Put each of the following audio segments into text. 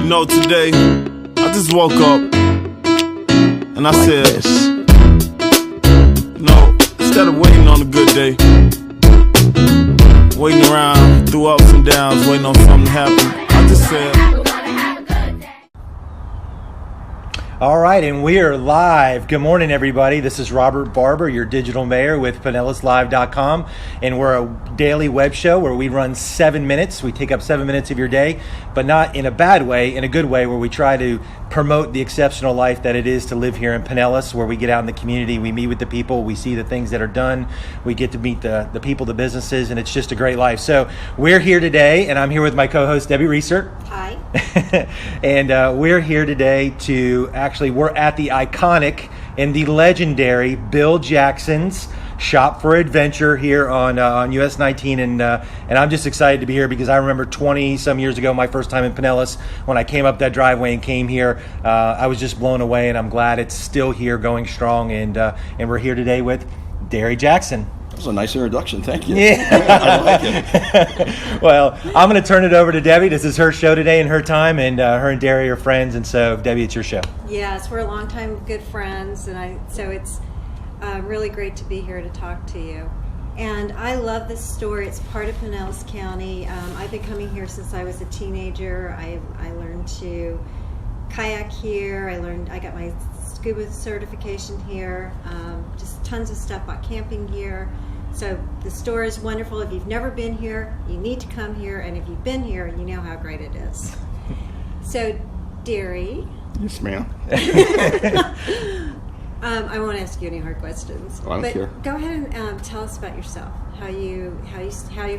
Today, I just woke up and I said, instead of waiting on a good day, waiting around through ups and downs, waiting on something to happen, I just said, all right, and we are live. Good morning, everybody. This is Moeller&Barber, your digital mayor with PinellasLive.com, and we're a daily web show where we run 7 minutes. We take up 7 minutes of your day, but not in a bad way, in a good way, where we try to promote the exceptional life that it is to live here in Pinellas, where we get out in the community, we meet with the people, we see the things that are done, we get to meet the people, the businesses, and it's just a great life. So we're here today, and I'm here with my co-host, Debbie Reesert. Hi. And we're here today to we're at the iconic and the legendary Bill Jackson's Shop for Adventure here on US 19, and I'm just excited to be here because I remember 20 some years ago, my first time in Pinellas, when I came up that driveway and came here, I was just blown away, and I'm glad it's still here going strong, and we're here today with Darry Jackson. That was a nice introduction. Thank you. Yeah. I like it. Well, I'm going to turn it over to Debbie. This is her show today and her time, and her and Darry are friends, and so, Debbie, it's your show. Yes, we're longtime good friends, and so it's really great to be here to talk to you. And I love this store. It's part of Pinellas County. I've been coming here since I was a teenager. I learned to kayak here. I got my scuba certification here. Just tons of stuff about camping gear. So the store is wonderful. If you've never been here, you need to come here. And if you've been here, you know how great it is. So, Darry. Yes, ma'am. I won't ask you any hard questions. I don't care. Go ahead and tell us about yourself. How your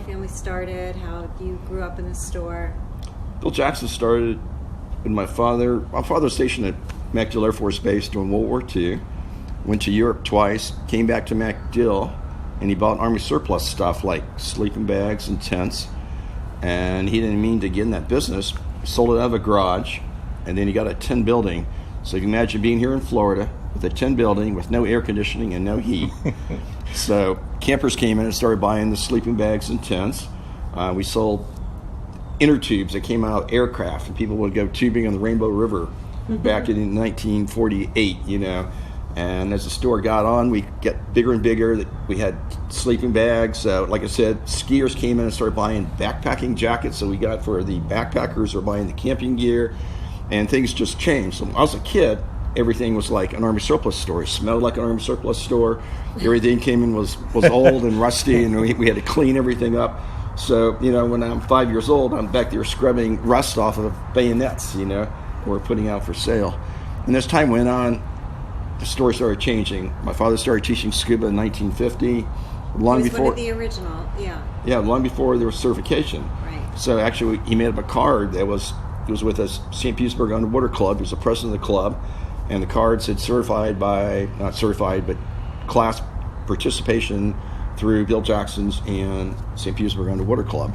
family started. How you grew up in the store. Bill Jackson started with my father. My father was stationed at MacDill Air Force Base during World War II. Went to Europe twice. Came back to MacDill, and he bought Army surplus stuff like sleeping bags and tents. And he didn't mean to get in that business. Sold it out of a garage, and then he got a tin building. So you can imagine being here in Florida with a tin building with no air conditioning and no heat. So campers came in and started buying the sleeping bags and tents. We sold inner tubes that came out of aircraft, and people would go tubing on the Rainbow River back in 1948, And as the store got on, we got bigger and bigger. We had sleeping bags. Like I said, skiers came in and started buying backpacking jackets. So we got for the backpackers or buying the camping gear, and things just changed. So when I was a kid, everything was like an Army surplus store. It smelled like an Army surplus store. Everything came in was old and rusty, and we had to clean everything up. So, when I'm 5 years old, I'm back there scrubbing rust off of bayonets, we're putting out for sale. And as time went on, the store started changing. My father started teaching scuba in 1950. Long before one of the original, yeah. Yeah, long before there was certification. Right. So actually, he made up a card that was with us, St. Petersburg Underwater Club. He was the president of the club, and the card said not certified, but class participation through Bill Jackson's and St. Petersburg Underwater Club.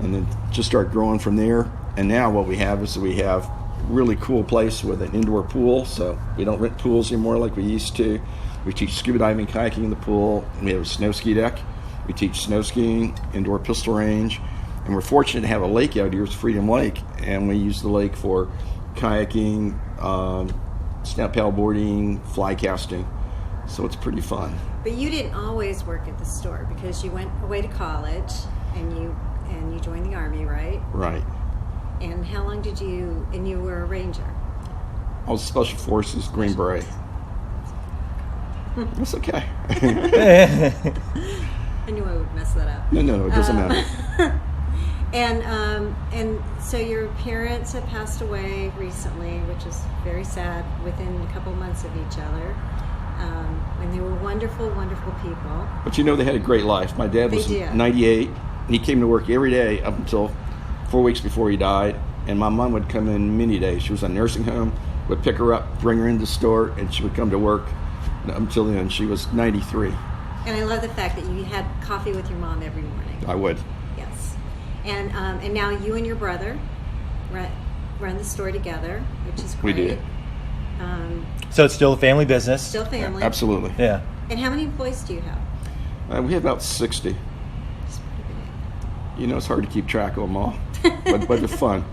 And then just start growing from there. And now what we have is we have really cool place with an indoor pool, so we don't rent pools anymore like we used to. We teach scuba diving, kayaking in the pool, and we have a snow ski deck. We teach snow skiing, indoor pistol range, and we're fortunate to have a lake out here. It's Freedom Lake, and we use the lake for kayaking, snap paddleboarding, fly casting, so it's pretty fun. But you didn't always work at the store because you went away to college and you joined the Army, right? Right. And how long and you were a ranger? I was Special Forces, Green Beret. That's okay. I knew I would mess that up. No, it doesn't matter. And so your parents have passed away recently, which is very sad, within a couple months of each other. And they were wonderful, wonderful people. But they had a great life. My dad was 98. He came to work every day up until 4 weeks before he died, and my mom would come in many days. She was in a nursing home, would pick her up, bring her into the store, and she would come to work until then. She was 93. And I love the fact that you had coffee with your mom every morning. I would. Yes. And now you and your brother run the store together, which is great. We do. So it's still a family business. Still family. Absolutely. Yeah. And how many employees do you have? We have about 60. It's pretty big. It's hard to keep track of them all, but they're fun.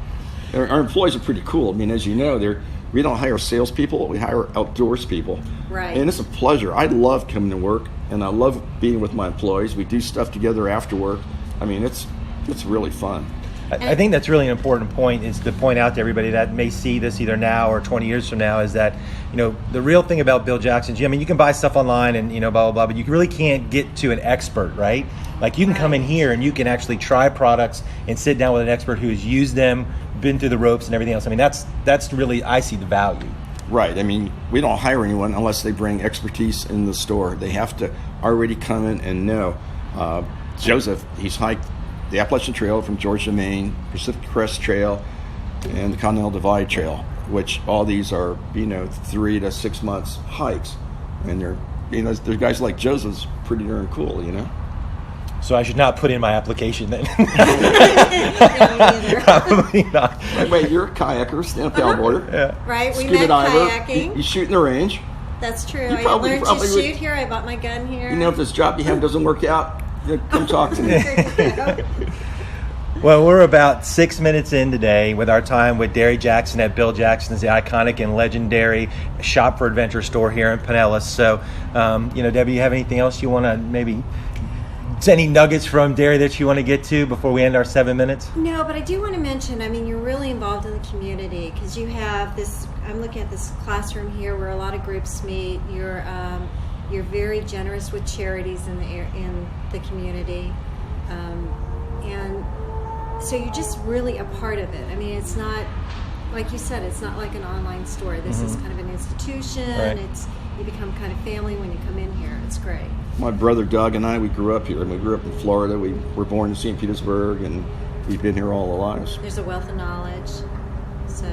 Our employees are pretty cool. I mean, as you know, we don't hire salespeople; we hire outdoors people. Right. And it's a pleasure. I love coming to work, and I love being with my employees. We do stuff together after work. I mean, it's really fun. I think that's really an important point, is to point out to everybody that may see this either now or 20 years from now, is that, the real thing about Bill Jackson, I mean, you can buy stuff online and, blah, blah, blah, but you really can't get to an expert, right? Like, you can come in here and you can actually try products and sit down with an expert who has used them, been through the ropes and everything else. I mean, that's really, I see the value. Right. I mean, we don't hire anyone unless they bring expertise in the store. They have to already come in and know. Joseph, he's hiked the Appalachian Trail from Georgia to Maine, Pacific Crest Trail, and the Continental Divide Trail, which all these are, 3 to 6 months hikes. And there's guys like Joseph's pretty darn cool, So I should not put in my application then. Yeah, Probably not. Wait, you're a kayaker, stand-up paddleboarder. Yeah. right? We Scuba met diver. kayaking. You shoot in the range. That's true. You I probably learned to would- shoot here. I bought my gun here. If this job you have doesn't work out, come talk to me. Well, we're about 6 minutes in today with our time with Darry Jackson at Bill Jackson's, the iconic and legendary shop for adventure store here in Pinellas. So, Debbie, you have anything else you want to maybe, any nuggets from Darry that you want to get to before we end our 7 minutes? No, but I do want to mention, I mean, you're really involved in the community because you have this, I'm looking at this classroom here where a lot of groups meet. You're very generous with charities in the community. And so you're just really a part of it. I mean, it's not, like you said, it's not like an online store. This is kind of an institution. Right. You become kind of family when you come in here. It's great. My brother Doug and I, we grew up here. We grew up in Florida. We were born in St. Petersburg, and we've been here all our lives. There's a wealth of knowledge. So,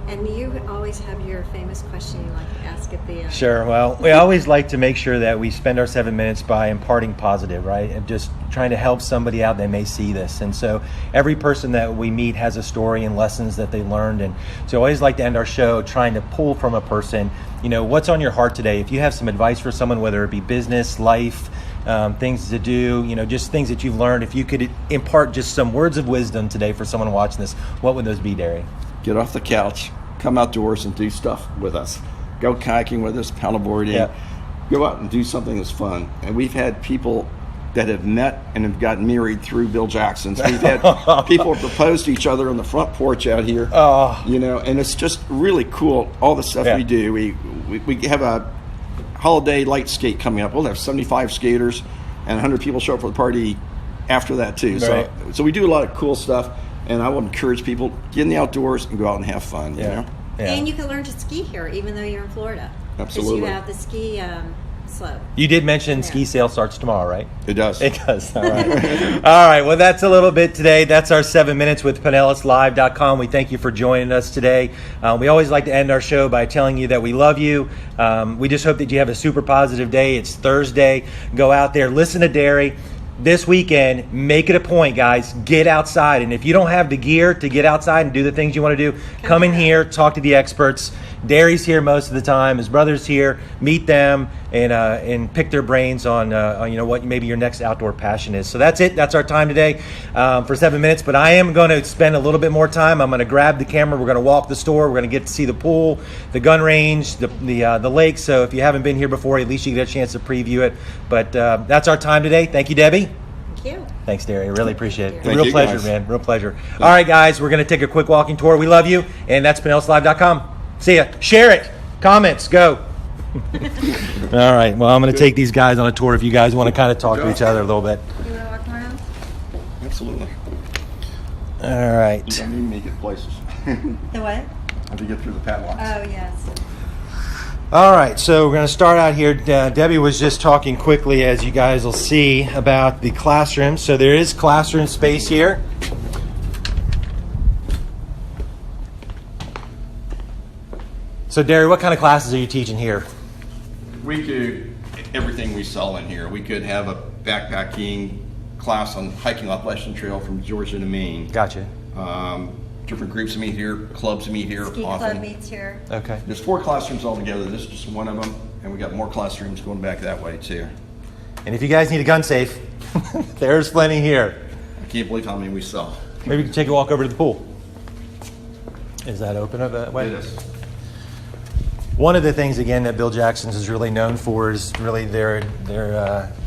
and you always have your famous question you like to ask at the end. Sure. Well, we always like to make sure that we spend our 7 minutes by imparting positive, right? And just trying to help somebody out that may see this. And so every person that we meet has a story and lessons that they learned. And so I always like to end our show trying to pull from a person, what's on your heart today? If you have some advice for someone, whether it be business, life, things to do, just things that you've learned, if you could impart just some words of wisdom today for someone watching this, what would those be, Darry? Get off the couch, come outdoors and do stuff with us. Go kayaking with us, paddleboarding. Yeah. Go out and do something that's fun. And we've had people that have met and have gotten married through Bill Jackson's. We've had people propose to each other on the front porch out here. Oh. And it's just really cool, all the stuff we do. We have a holiday light skate coming up. We'll have 75 skaters and 100 people show up for the party after that too. Right. So we do a lot of cool stuff, and I would encourage people, get in the outdoors and go out and have fun. Yeah. And you can learn to ski here, even though you're in Florida. Absolutely. Because you have the ski slope. You did mention ski sale starts tomorrow, right? It does. It does. All right. All right. Well, that's a little bit today. That's our 7 minutes with PinellasLive.com. We thank you for joining us today. We always like to end our show by telling you that we love you. We just hope that you have a super positive day. It's Thursday. Go out there, listen to Darry. This weekend, make it a point, guys. Get outside. And if you don't have the gear to get outside and do the things you want to do, come in here, talk to the experts. Darry's here most of the time. His brother's here. Meet them and pick their brains on what maybe your next outdoor passion is. So that's it. That's our time today for 7 minutes. But I am going to spend a little bit more time. I'm going to grab the camera. We're going to walk the store. We're going to get to see the pool, the gun range, the lake. So if you haven't been here before, at least you get a chance to preview it. But that's our time today. Thank you, Debbie. Thank you. Thanks, Darry. Really appreciate it. Thank Real you, pleasure, guys. man. Real pleasure. All right, guys, we're going to take a quick walking tour. We love you, and that's PinellasLive.com. See ya. Share it. Comments. Go. All right. Well, I'm going to take these guys on a tour if you guys want to kind of talk to each other a little bit. You want to walk around? Absolutely. All right. You don't need me to get places. The what? Have to get through the padlocks. Oh, yes. All right, so we're going to start out here. Debbie was just talking quickly, as you guys will see, about the classroom. So there is classroom space here. So, Darry, what kind of classes are you teaching here? We do everything we sell in here. We could have a backpacking class on hiking Appalachian Trail from Georgia to Maine. Gotcha. Different groups meet here, clubs meet here Ski often. club meets here. Okay. There's 4 classrooms altogether. This is just one of them, and we got more classrooms going back that way too. And if you guys need a gun safe, there's plenty here. I can't believe how many we sell. Maybe we can take a walk over to the pool. Is that open up that way? It is. One of the things, again, that Bill Jackson's is really known for is really their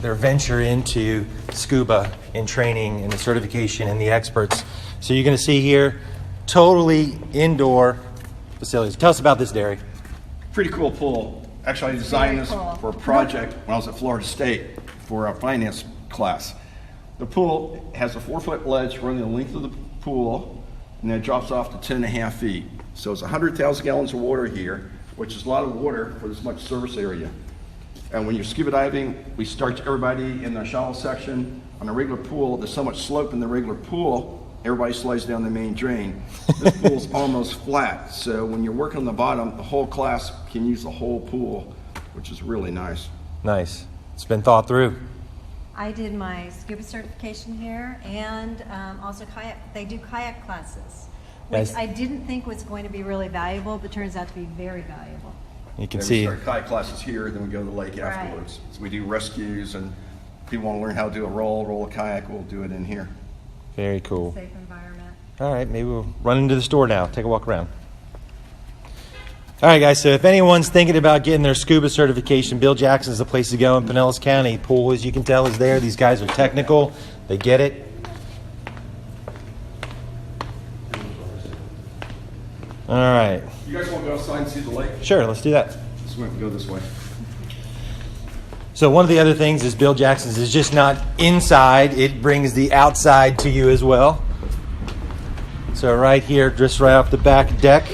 venture into scuba and training and the certification and the experts. So you're going to see here, totally indoor facilities. Tell us about this, Darry. Pretty cool pool. Actually, I designed this for a project when I was at Florida State for a finance class. The pool has a 4-foot ledge running the length of the pool, and then it drops off to 10.5 feet. So it's 100,000 gallons of water here, which is a lot of water for this much surface area. And when you're scuba diving, we start everybody in the shallow section. On a regular pool, there's so much slope in the regular pool, everybody slides down the main drain. This pool's almost flat, so when you're working on the bottom, the whole class can use the whole pool, which is really nice. Nice. It's been thought through. I did my scuba certification here, and also kayak. They do kayak classes, which Yes. I didn't think was going to be really valuable, but turns out to be very valuable. You can And see. we start kayak classes here, then we go to the lake Right. afterwards. So we do rescues, and if people want to learn how to do a roll a kayak, we'll do it in here. Very cool. Safe environment. All right, maybe we'll run into the store now. Take a walk around. All right, guys, so if anyone's thinking about getting their scuba certification, Bill Jackson's the place to go in Pinellas County. Pool, as you can tell, is there. These guys are technical. They get it. All right. You guys want to go outside and see the lake? Sure, let's do that. Just want to go this way. So one of the other things is Bill Jackson's is just not inside. It brings the outside to you as well. So right here, just right off the back deck.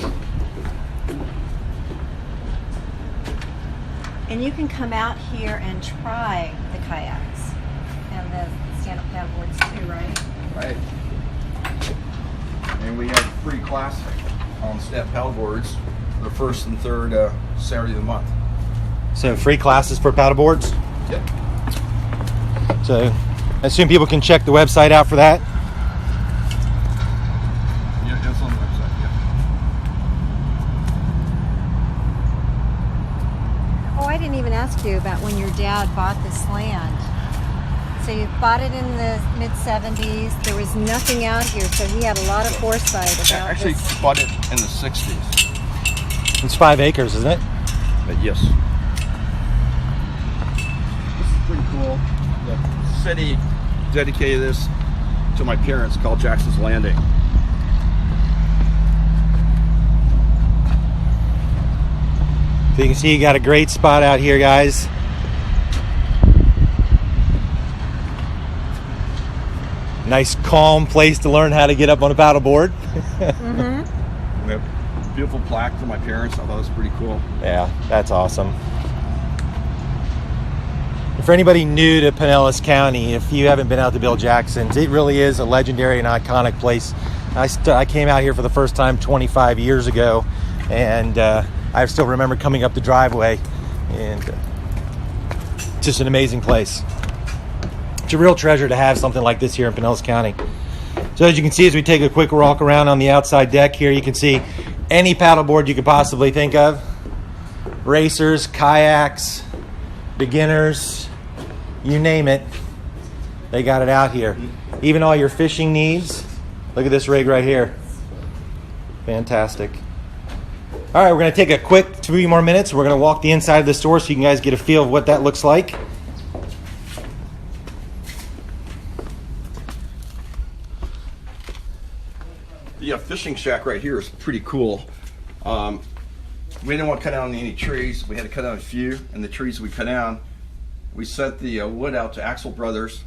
And you can come out here and try the kayaks and the stand-up paddleboards too, right? Right. And we have free class on step paddleboards the first and third Saturday of the month. So free classes for paddleboards. Yep. So I assume people can check the website out for that. Yeah, it's on the website, yeah. Oh, I didn't even ask you about when your dad bought this land. So you bought it in the mid-'70s. There was nothing out here, so he had a lot of foresight about Actually this. bought it in the 60s. It's 5 acres, isn't it? But yes. This is pretty cool. The city dedicated this to my parents, called Jackson's Landing. So you can see you got a great spot out here, guys. Nice, calm place to learn how to get up on a paddleboard. We have a beautiful plaque for my parents. I thought it was pretty cool. Yeah, that's awesome. For anybody new to Pinellas County, if you haven't been out to Bill Jackson's, it really is a legendary and iconic place. I came out here for the first time 25 years ago, and I still remember coming up the driveway, and just an amazing place. It's a real treasure to have something like this here in Pinellas County. So as you can see, as we take a quick walk around on the outside deck here, you can see any paddleboard you could possibly think of. Racers, kayaks, beginners, you name it, they got it out here. Even all your fishing needs. Look at this rig right here. Fantastic. All right, we're going to take a quick 3 more minutes. We're going to walk the inside of the store so you guys get a feel of what that looks like. The fishing shack right here is pretty cool. We didn't want to cut down any trees. We had to cut down a few, and the trees we cut down, we sent the wood out to Axel Brothers,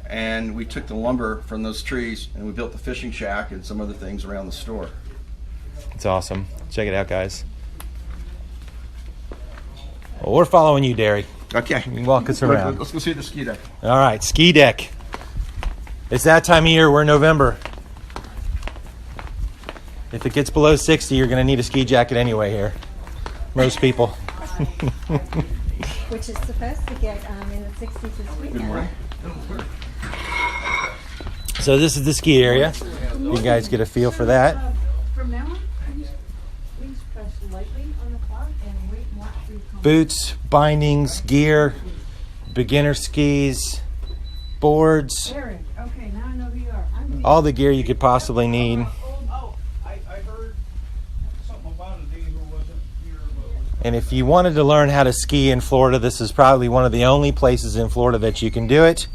and we took the lumber from those trees, and we built the fishing shack and some other things around the store. It's awesome. Check it out, guys. Well, we're following you, Darry. Okay. You can walk us around. Let's go see the ski deck. All right, ski deck. It's that time of year. We're in November. If it gets below 60, you're going to need a ski jacket anyway here. Most people. Which is supposed to get in the 60s this week. Good morning. So this is the ski area. You guys get a feel for that. From now on, please press lightly on the clock and wait and watch for your comment. Boots, bindings, gear, beginner skis, boards, Eric, okay, now I know who you are. I'm all the gear you could possibly need. Oh, I heard And if you wanted to learn how to ski in Florida, this is probably one of the only places in Florida that you can do it.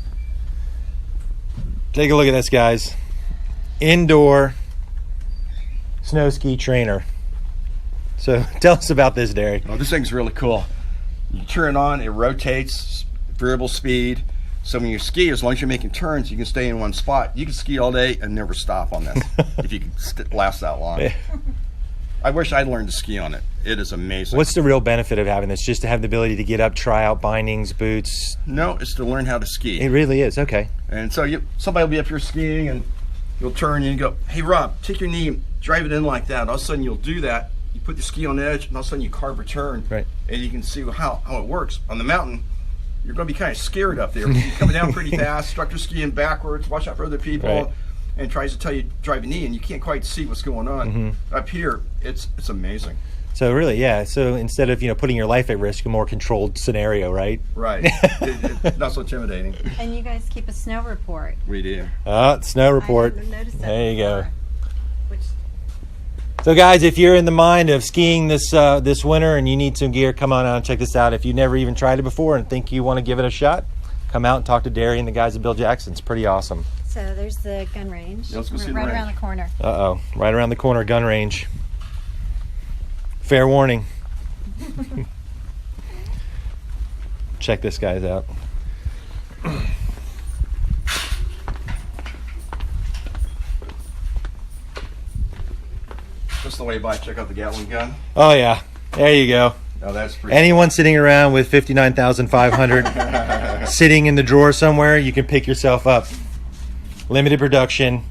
Take a look at this, guys. Indoor snow ski trainer. So tell us about this, Darry. Oh, this thing's really cool. You turn it on, it rotates, variable speed. So when you ski, as long as you're making turns, you can stay in one spot. You can ski all day and never stop on this if you can last that long. Yeah. I wish I'd learned to ski on it. It is amazing. What's the real benefit of having this? Just to have the ability to get up, try out bindings, boots? No, it's to learn how to ski. It really is. Okay. And so somebody will be up here skiing and you'll turn and you go, hey Rob, take your knee, drive it in like that. All of a sudden you'll do that. You put the ski on the edge and all of a sudden you carve a turn. Right. And you can see how it works. On the mountain, you're going to be kind of scared up there. You're coming down pretty fast, instructor skiing backwards, watch out for other people, right. And tries to tell you drive a knee and you can't quite see what's going on. Mm-hmm. Up here, it's amazing. So really, yeah. So instead of putting your life at risk, a more controlled scenario, right? Right. It's not so intimidating. And you guys keep a snow report. We do. Snow report. I hadn't noticed that There you go. before. So guys, if you're in the mind of skiing this winter and you need some gear, come on out and check this out. If you've never even tried it before and think you want to give it a shot, come out and talk to Darry and the guys at Bill Jackson. It's pretty awesome. So there's the gun range. Yeah, let's go see the right range. around the corner. Uh-oh. Right around the corner, gun range. Fair warning. Check this guys out. Just the way by, check out the Gatling gun. Oh yeah. There you go. Oh, that's pretty. Anyone sitting around with 59,500 sitting in the drawer somewhere, you can pick yourself up. Limited production,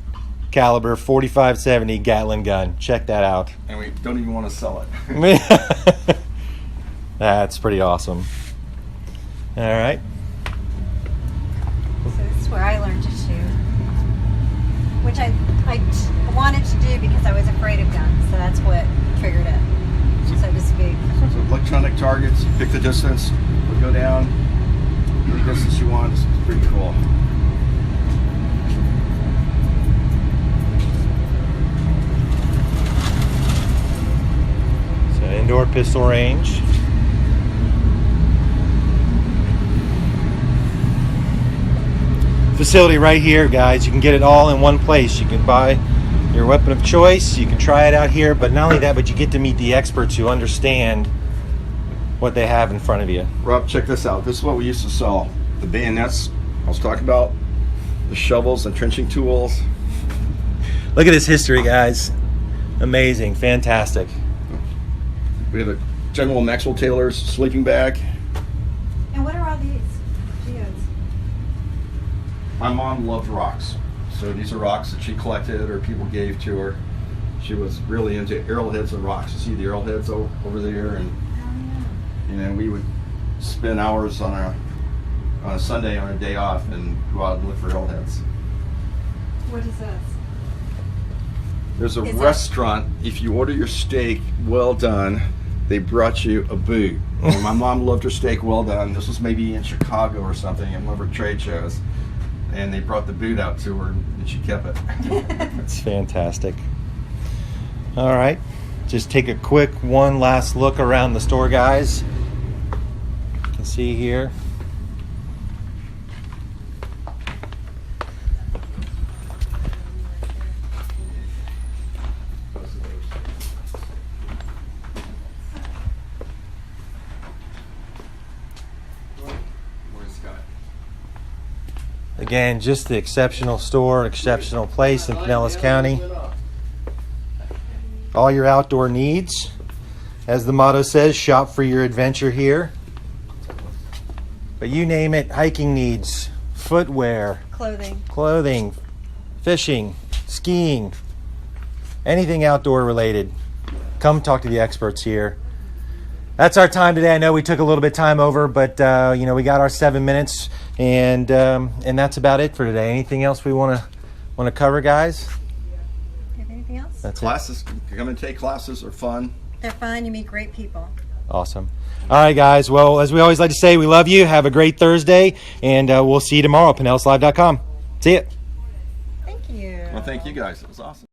caliber 4570 Gatling gun. Check that out. And we don't even want to sell it. That's pretty awesome. All right. So this is where I learned to shoot, which I wanted to do because I was afraid of guns. So that's what triggered it, so to speak. So electronic targets, you pick the distance, we'll go down, any distance you want. It's pretty cool. So indoor pistol range. Facility right here, guys. You can get it all in one place. You can buy your weapon of choice. You can try it out here, but not only that, but you get to meet the experts who understand what they have in front of you. Rob, check this out. This is what we used to sell. The bayonets I was talking about, the shovels and trenching tools. Look at this history, guys. Amazing, fantastic. We have a General Maxwell Taylor's sleeping bag. And what are all these geodes? My mom loved rocks. So these are rocks that she collected or people gave to her. She was really into arrowheads and rocks. You see the arrowheads over there, and we would spend hours on a Sunday on a day off and go out and look for arrowheads. What is this? There's a Is that- restaurant, if you order your steak well done, they brought you a boot. And my mom loved her steak well done. This was maybe in Chicago or something at one of her trade shows. And they brought the boot out to her and she kept it. It's fantastic. All right. Just take a quick one last look around the store, guys. You can see here. Again, just the exceptional store, exceptional place in Pinellas County. All your outdoor needs. As the motto says, shop for your adventure here. But you name it, hiking needs, footwear, Clothing. fishing, skiing, anything outdoor related. Come talk to the experts here. That's our time today. I know we took a little bit of time over, but we got our 7 minutes, and that's about it for today. Anything else we want to cover, guys? You have anything else? That's Classes, come and take classes are fun. They're fun. You meet great people. Awesome. All right, guys. Well, as we always like to say, we love you. Have a great Thursday, and we'll see you tomorrow at PinellasLive.com. See ya. Thank you. Well, thank you guys. It was awesome.